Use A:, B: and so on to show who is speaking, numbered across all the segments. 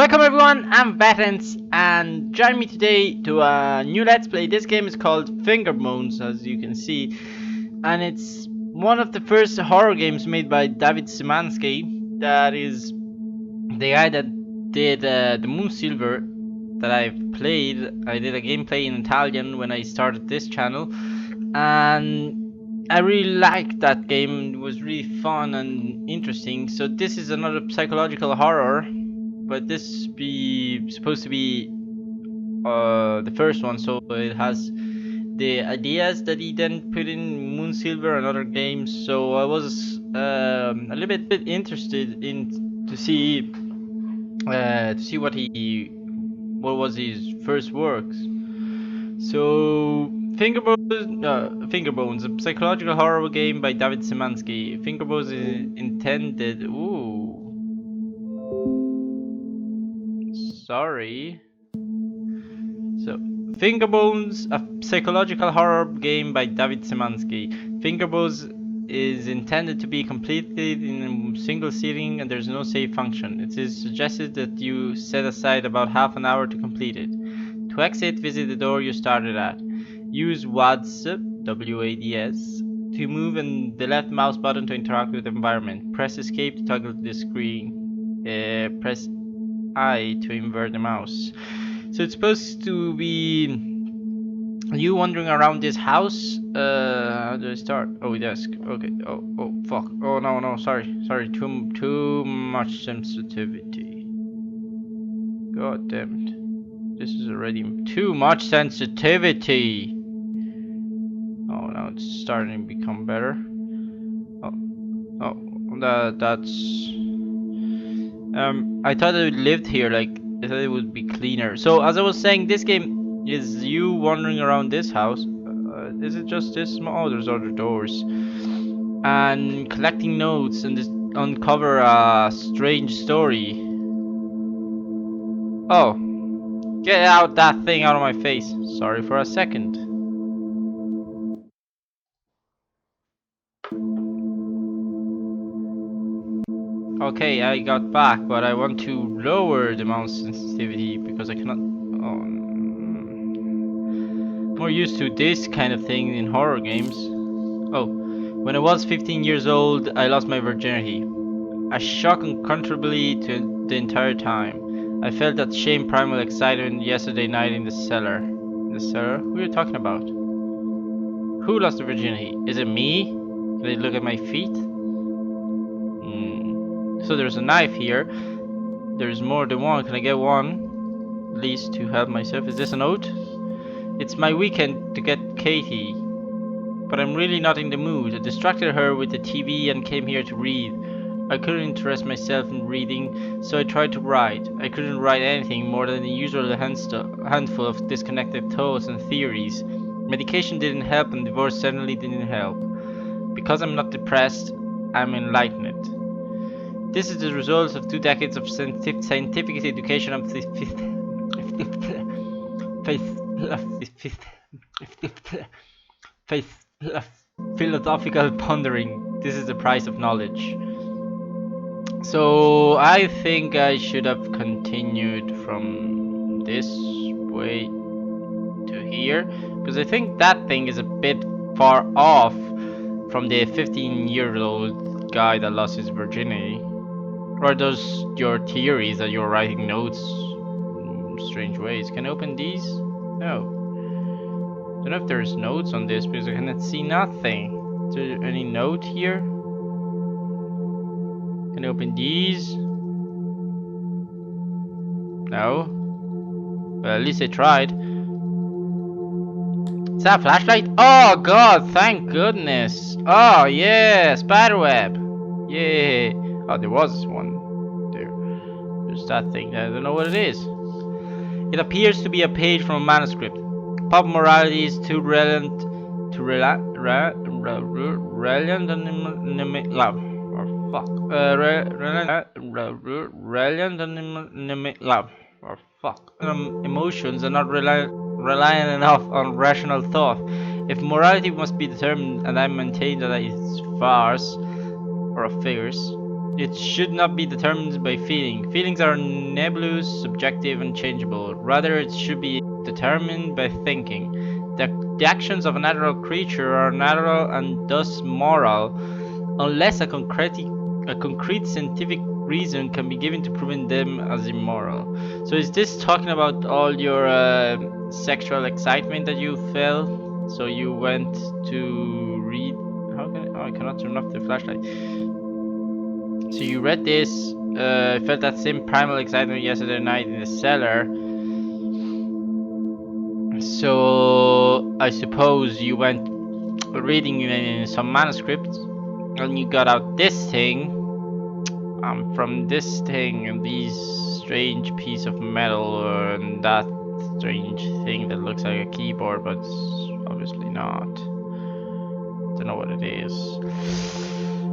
A: Welcome everyone, I'm Vetens, and join me today to a new Let's Play. This game is called Fingerbones, as you can see, and it's one of the first horror games made by David Szymanski. That is the guy that did the Moon Silver that I've played. I did a gameplay in Italian when I started this channel, and I really liked that game. It was really fun and interesting. So this is another psychological horror, but this be supposed to be the first one, so it has the ideas that he then put in Moon Silver and other games. So I was a little bit interested in to see what was his first works. So Fingerbones, a psychological horror game by David Szymanski. Fingerbones is intended. Ooh. Sorry. So, Fingerbones, a psychological horror game by David Szymanski. Fingerbones is intended to be completed in a single sitting and there's no save function. It is suggested that you set aside about half an hour to complete it. To exit, visit the door you started at. Use WADS, W-A-D-S, to move and the left mouse button to interact with the environment. Press escape to toggle the screen. Press I to invert the mouse. So it's supposed to be you wandering around this house. How do I start? Oh, desk. Okay. Oh, fuck. Oh no, sorry. Too much sensitivity. God damn it. This is already too much sensitivity. Oh, now it's starting to become better. That's. I thought it lived here, like I thought it would be cleaner. So as I was saying, this game is you wandering around this house. Is it just this small? Oh, there's other doors. And collecting notes and just uncover a strange story. Oh, get out that thing out of my face. Sorry for a second. Okay, I got back, but I want to lower the mouse sensitivity because I cannot. Oh, more used to this kind of thing in horror games. Oh, when I was 15 years old, I lost my virginity. I shocked uncontrollably to the entire time. I felt that same primal excitement yesterday night in the cellar. In the cellar? Who are you talking about? Who lost the virginity? Is it me? Can I look at my feet? So there's a knife here. There's more than one. Can I get one? At least to help myself. Is this a note? It's my weekend to get Katie. But I'm really not in the mood. I distracted her with the TV and came here to read. I couldn't interest myself in reading, so I tried to write. I couldn't write anything more than the usual handful of disconnected thoughts and theories. Medication didn't help and divorce certainly didn't help. Because I'm not depressed, I'm enlightened. This is the result of 2 decades of scientific education and philosophical pondering. This is the price of knowledge. So I think I should have continued from this way to here, because I think that thing is a bit far off from the 15-year-old guy that lost his virginity. Or are those your theories that you're writing notes in strange ways? Can I open these? No. Don't know if there's notes on this because I cannot see nothing. Is there any note here? Can I open these? No. Well, at least I tried. Is that a flashlight? Oh god, thank goodness. Oh yeah, spiderweb. Yay. Oh, there was one there. There's that thing. I don't know what it is. It appears to be a page from a manuscript. Pop morality is too relevant love. Or fuck. Love. Or fuck. Emotions are not reliant enough on rational thought. If morality must be determined, and I maintain that it's farce or figures. It should not be determined by feeling. Feelings are nebulous, subjective, and changeable. Rather, it should be determined by thinking. The actions of a natural creature are natural and thus moral, unless a concrete scientific reason can be given to proving them as immoral. So is this talking about all your sexual excitement that you felt? So you went to read. How can I cannot turn off the flashlight. So you read this, felt that same primal excitement yesterday night in the cellar. So I suppose you went reading in some manuscripts and you got out this thing. From this thing and these strange piece of metal and that strange thing that looks like a keyboard, but it's obviously not. Don't know what it is.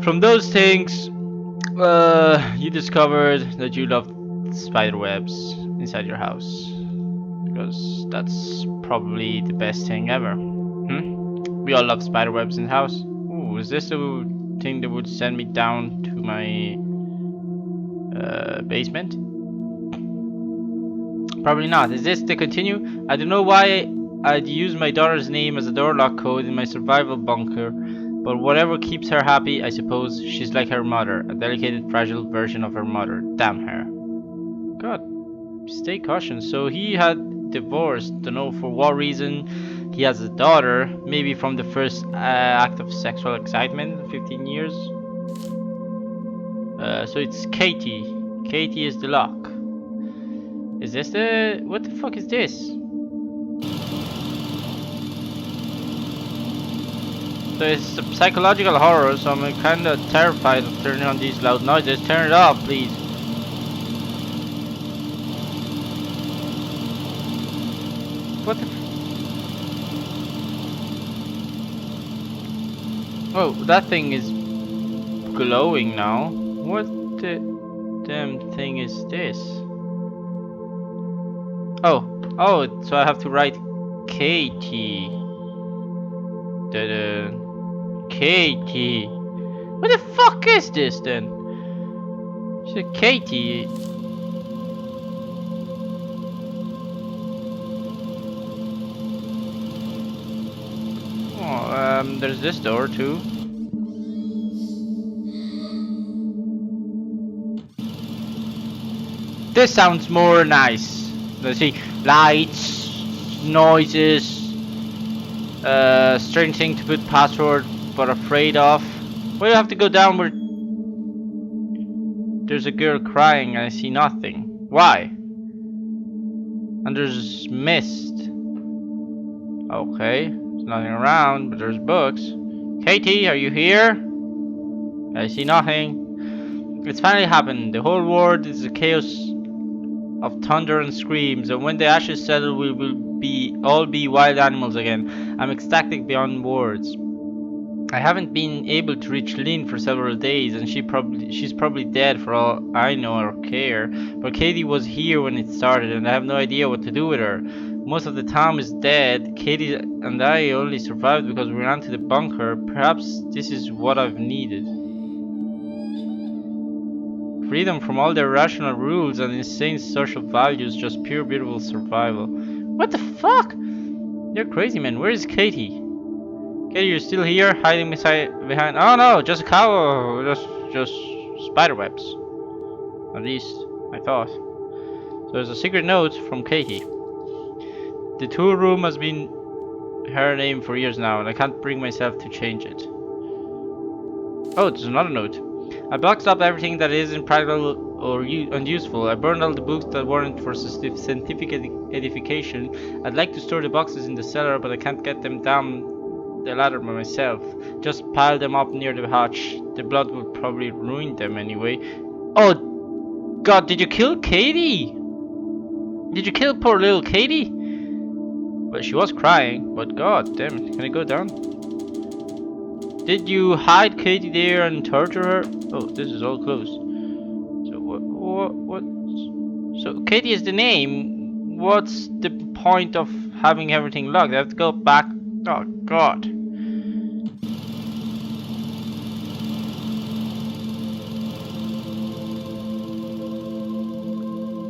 A: From those things, you discovered that you loved spider webs inside your house, because that's probably the best thing ever. We all love spider webs in the house. Ooh, is this the thing that would send me down to my basement? Probably not. Is this to continue? I don't know why I'd use my daughter's name as a door lock code in my survival bunker, but whatever keeps her happy, I suppose. She's like her mother, a delicate, fragile version of her mother. Damn her. God, stay cautious. So he had divorced, don't know for what reason. He has a daughter, maybe from the first act of sexual excitement, 15 years. So it's Katie. Katie is the lock. Is this the... what the fuck is this? So it's a psychological horror, so I'm kinda terrified of turning on these loud noises. Turn it off, please. What the... oh, that thing is glowing now. What the damn thing is this? Oh, so I have to write Katie. Katie. What the fuck is this then? She said Katie. Oh, there's this door too. This sounds more nice. Let's see. Lights, noises, strange thing to put password but afraid of. Why do you have to go down where there's a girl crying and I see nothing? Why? And there's mist. Okay, there's nothing around, but there's books. Katie, are you here? I see nothing. It's finally happened. The whole world is a chaos of thunder and screams, and when the ashes settle, we will all be wild animals again. I'm ecstatic beyond words. I haven't been able to reach Lynn for several days, and she's probably dead for all I know or care. But Katie was here when it started, and I have no idea what to do with her. Most of the town is dead. Katie and I only survived because we ran to the bunker. Perhaps this is what I've needed. Freedom from all the irrational rules and insane social values, just pure beautiful survival. What the fuck? You're crazy, man. Where is Katie? Katie, you're still here, hiding behind... oh no, just a cow. Just spider webs. At least, I thought. So there's a secret note from Katie. The tool room has been her name for years now, and I can't bring myself to change it. Oh, there's another note. I boxed up everything that isn't practical or unuseful. I burned all the books that weren't for scientific edification. I'd like to store the boxes in the cellar, but I can't get them down the ladder by myself. Just pile them up near the hatch. The blood would probably ruin them anyway. Oh God, did you kill Katie? Did you kill poor little Katie? Well, she was crying, but God damn it, can I go down? Did you hide Katie there and torture her? Oh, this is all closed. So what? So Katie is the name. What's the point of having everything locked? I have to go back. Oh God.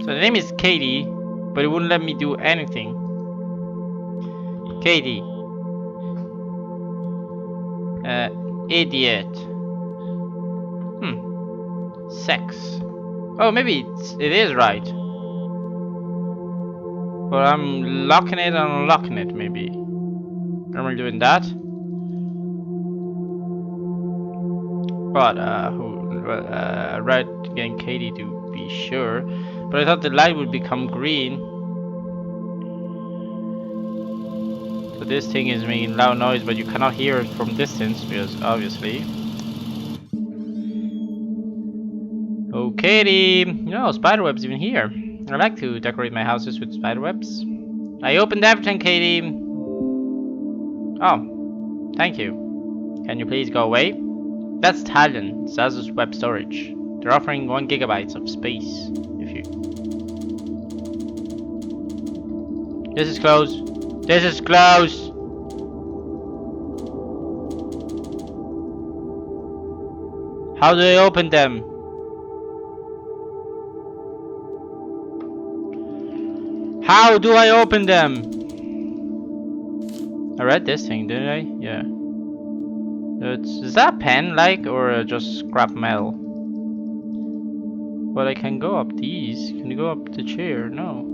A: So the name is Katie, but it wouldn't let me do anything. Katie. Idiot. Sex. Oh, maybe it is right. But I'm locking it and unlocking it, maybe. Am I doing that? But, right, getting Katie to be sure. But I thought the light would become green. So this thing is making loud noise, but you cannot hear it from distance, because obviously. Oh, Katie! No, spiderwebs even here. I like to decorate my houses with spiderwebs. I opened everything, Katie. Oh, thank you. Can you please go away? That's Talon, Zazu's web storage. They're offering 1 gigabyte of space. If you. This is closed. This is closed. How do I open them? How do I open them? I read this thing, didn't I? Yeah. Is that a pen, like, or just scrap metal? But I can go up these. Can you go up the chair? No.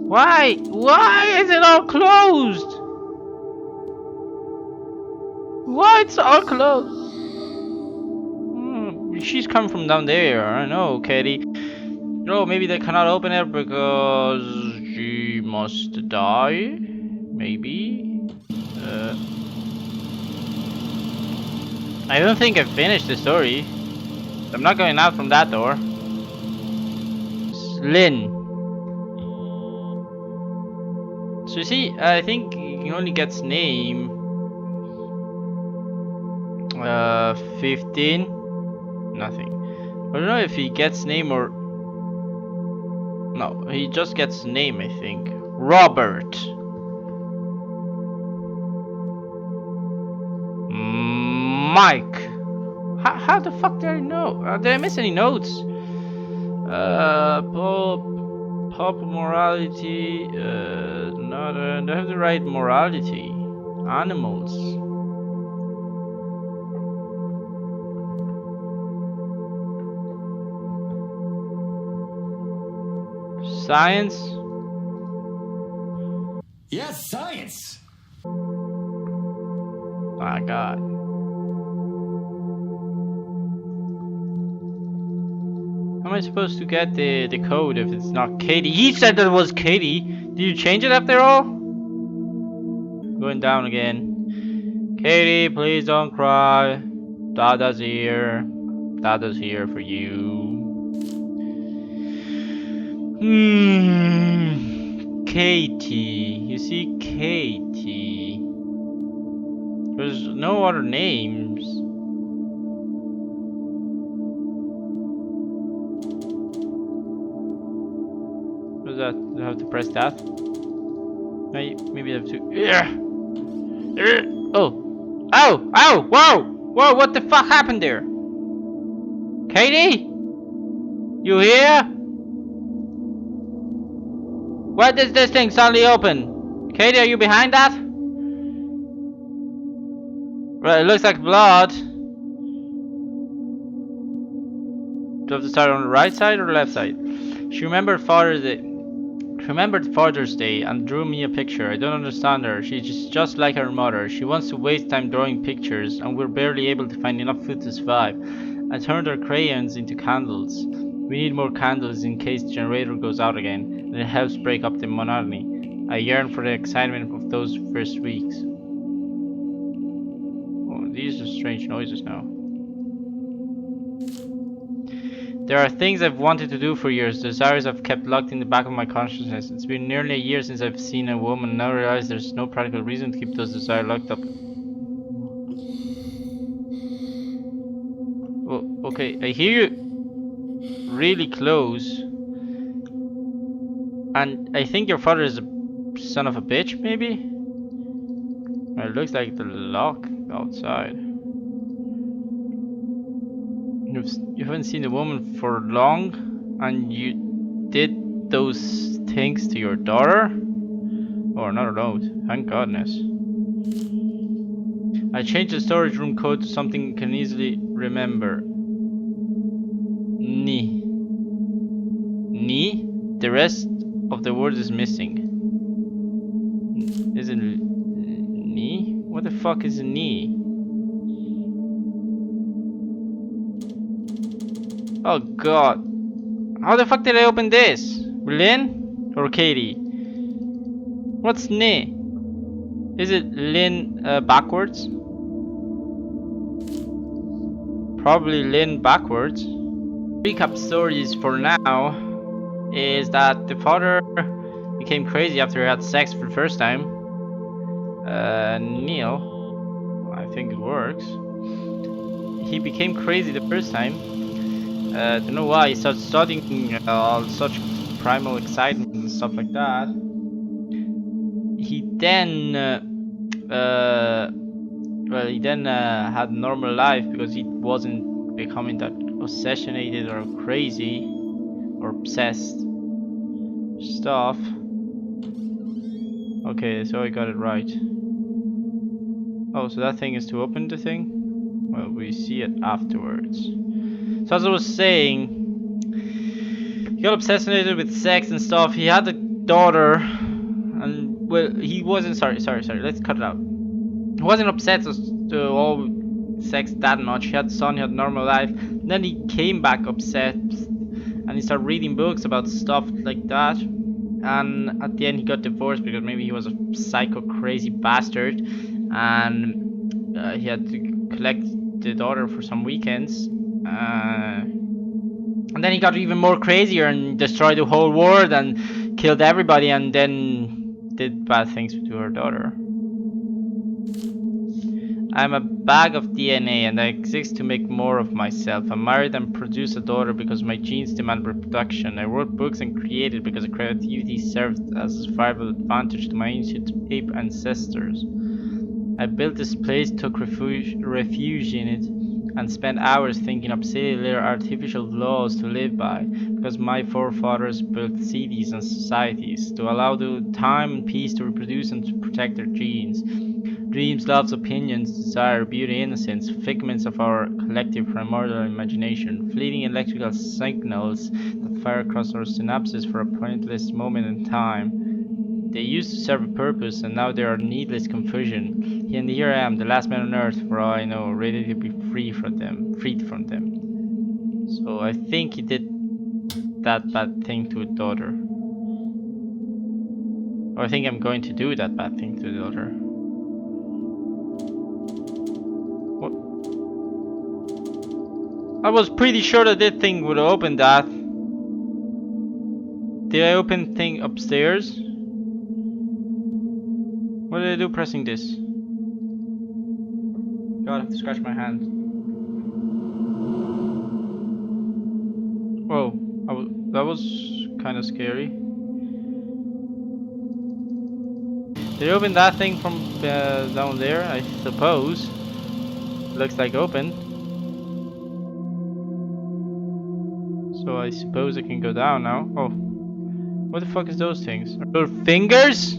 A: Why? Why is it all closed? Why it's all closed? She's come from down there. I know, Katie. No, maybe they cannot open it because she must die. Maybe. I don't think I've finished the story. I'm not going out from that door. Lynn. So you see, I think he only gets name. 15. Nothing. I don't know if he gets name or. No, he just gets name, I think. Robert. Mike. How the fuck did I know? Did I miss any notes? Pop morality. Not. Do I have the right morality? Animals. Science?
B: Yes, science!
A: My God. How am I supposed to get the code if it's not Katie? He said that it was Katie. Did you change it after all? Going down again. Katie, please don't cry. Dada's here. Dada's here for you. Katie. You see, Katie. There's no other names. What's that? Do I have to press that? Maybe I have to. Oh! Ow! Ow! Whoa! Whoa! What the fuck happened there? Katie? You here? Why does this thing suddenly open? Katie, are you behind that? Right, it looks like blood. Do I have to start on the right side or the left side? She remembered Father's Day and drew me a picture. I don't understand her. She's just like her mother. She wants to waste time drawing pictures, and we're barely able to find enough food to survive. I turned her crayons into candles. We need more candles in case the generator goes out again, and it helps break up the monotony. I yearn for the excitement of those first weeks. Oh, these are strange noises now. There are things I've wanted to do for years, desires I've kept locked in the back of my consciousness. It's been nearly a year since I've seen a woman, and now I realize there's no practical reason to keep those desires locked up. Oh, okay, I hear you really close. And I think your father is a son of a bitch, maybe? Well, it looks like the lock outside. You haven't seen the woman for long? And you did those things to your daughter? Or not a note. Thank goodness. I changed the storage room code to something you can easily remember. Ni. Ni? The rest of the word is missing. Is it ni? What the fuck is ni? Oh god. How the fuck did I open this? Lynn? Or Katie? What's ni? Is it Lynn backwards? Probably Lynn backwards. Recap stories for now is that the father became crazy after he had sex for the first time. Neil, I think it works. He became crazy the first time. Don't know why. He started studying all such primal excitement and stuff like that. He then, had normal life because he wasn't becoming that obsessionated or crazy or obsessed stuff. Okay, so I got it right. Oh, so that thing is to open the thing? Well, we see it afterwards. So as I was saying, he got obsessed with sex and stuff. He had a daughter, and well, he wasn't. Sorry. Let's cut it out. He wasn't obsessed with all sex that much. He had a son. He had a normal life. And then he came back obsessed, and he started reading books about stuff like that. And at the end, he got divorced because maybe he was a psycho, crazy bastard, and he had to collect the daughter for some weekends. And then he got even more crazier and destroyed the whole world and killed everybody, and then did bad things to her daughter. I'm a bag of DNA and I exist to make more of myself. I married and produced a daughter because my genes demand reproduction. I wrote books and created because creativity served as a survival advantage to my ancient ape ancestors. I built this place, took refuge in it, and spent hours thinking up silly artificial laws to live by, because my forefathers built cities and societies to allow the time and peace to reproduce and to protect their genes. Dreams, loves, opinions, desire, beauty, innocence, figments of our collective primordial imagination, fleeting electrical signals that fire across our synapses for a pointless moment in time. They used to serve a purpose, and now they are needless confusion. And here I am, the last man on earth, for all I know, ready to be freed from them. So I think he did that bad thing to a daughter. Or I think I'm going to do that bad thing to the daughter. What? I was pretty sure that this thing would open that. Did I open thing upstairs? What did I do pressing this? God, I have to scratch my hand. Whoa, that was kind of scary. Did I open that thing from down there? I suppose. Looks like open. So I suppose I can go down now. Oh, what the fuck is those things? Are those fingers?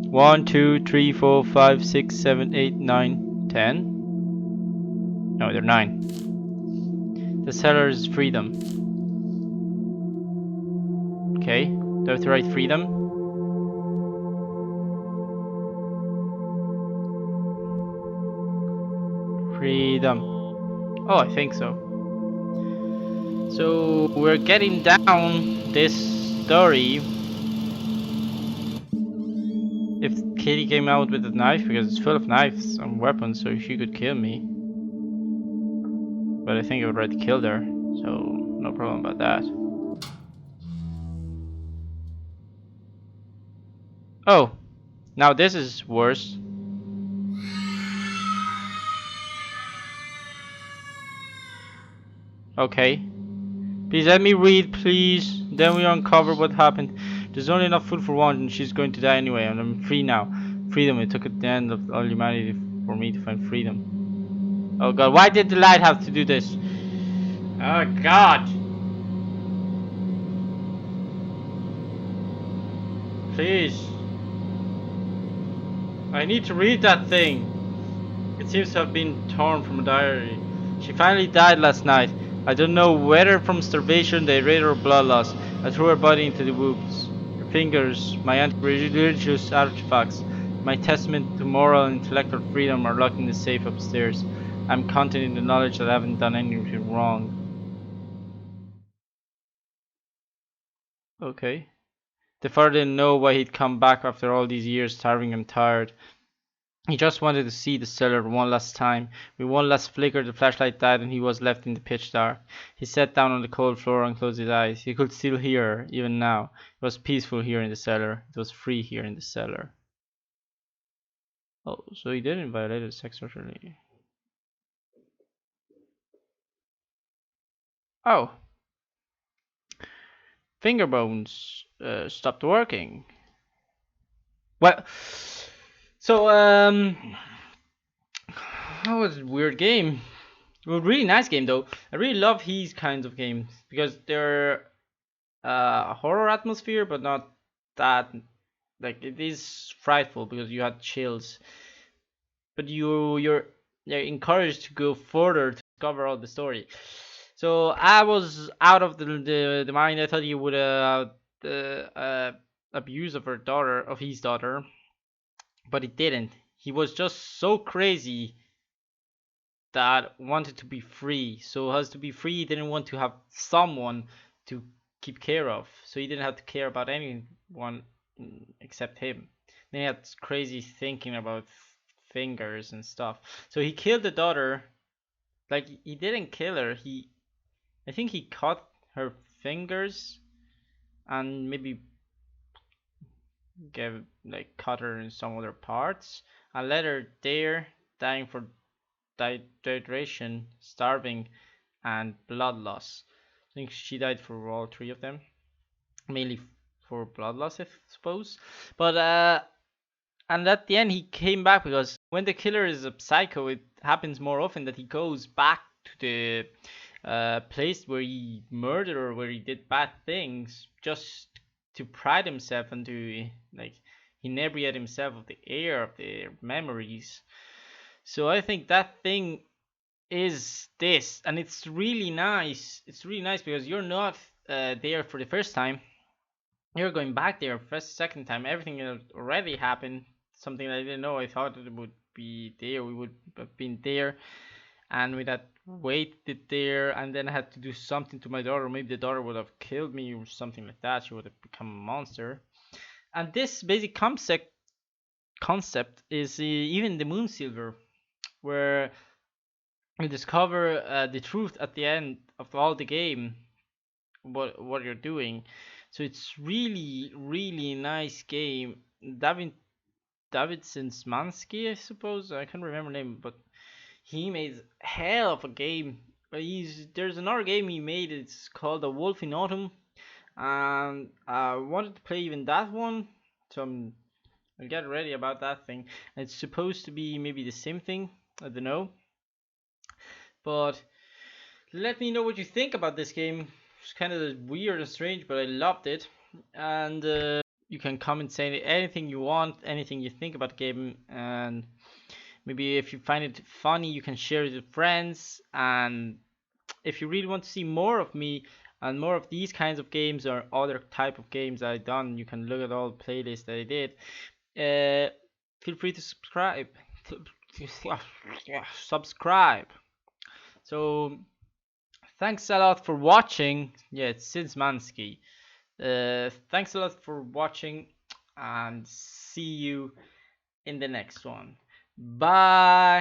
A: 1, 2, 3, 4, 5, 6, 7, 8, 9, 10. No, they're 9. The seller's freedom. Okay, do I have to write freedom? Freedom. Oh, I think so. So we're getting down this story. If Katie came out with a knife, because it's full of knives and weapons, so she could kill me. But I think I already killed her, so no problem about that. Oh, now this is worse. Okay. Please let me read, please. Then we uncover what happened. There's only enough food for one, and she's going to die anyway, and I'm free now. Freedom, it took at the end of all humanity for me to find freedom. Oh god, why did the light have to do this? Oh God! Please. I need to read that thing. It seems to have been torn from a diary. She finally died last night. I don't know whether from starvation, diarrhea, or blood loss. I threw her body into the woods. Her fingers, my anti-religious artifacts, my testament to moral and intellectual freedom are locked in the safe upstairs. I'm content in the knowledge that I haven't done anything wrong. Okay. The father didn't know why he'd come back after all these years, starving and tired. He just wanted to see the cellar one last time. With one last flicker, the flashlight died and he was left in the pitch dark. He sat down on the cold floor and closed his eyes. He could still hear her, even now. It was peaceful here in the cellar. It was free here in the cellar. Oh, so he didn't violate his sexuality. Oh. Fingerbones stopped working. Well, so, that was a weird game. Well, really nice game though. I really love these kinds of games because they're horror atmosphere, but not that like it is frightful because you had chills. But you're encouraged to go further to discover all the story. So I was out of the mind. I thought he would abuse of his daughter, but he didn't. He was just so crazy that wanted to be free. So as to be free, he didn't want to have someone to keep care of. So he didn't have to care about anyone except him. Then he had crazy thinking about fingers and stuff. So he killed the daughter. Like he didn't kill her. I think he cut her fingers and maybe cut her in some other parts and let her there dying for dehydration, starving, and blood loss. I think she died for all three of them, mainly for blood loss, I suppose. But and at the end he came back because when the killer is a psycho, it happens more often that he goes back to the place where he murdered or where he did bad things just to pride himself and to inebriate himself of the air of their memories. So I think that thing is this, and it's really nice. It's really nice because you're not there for the first time. You're going back there first, second time. Everything had already happened. Something I didn't know. I thought it would be there. We would have been there, and we had waited there, and then I had to do something to my daughter. Maybe the daughter would have killed me or something like that. She would have become a monster. And this basic concept is even the Moon Silver, where you discover the truth at the end of all the game, what you're doing. So it's really nice game. Davidson Smansky, I suppose. I can't remember the name, but he made hell of a game. There's another game he made. It's called A Wolf in Autumn, and I wanted to play even that one. So I'll get ready about that thing. It's supposed to be maybe the same thing. I don't know, but let me know what you think about this game. It's kind of weird and strange, but I loved it. And you can comment saying anything you want, anything you think about the game, and maybe if you find it funny, you can share it with friends. And if you really want to see more of me and more of these kinds of games or other type of games I've done, you can look at all the playlists that I did. Feel free to subscribe. Subscribe. So thanks a lot for watching. Yeah, it's Sinsmansky. Thanks a lot for watching, and see you in the next one. Bye.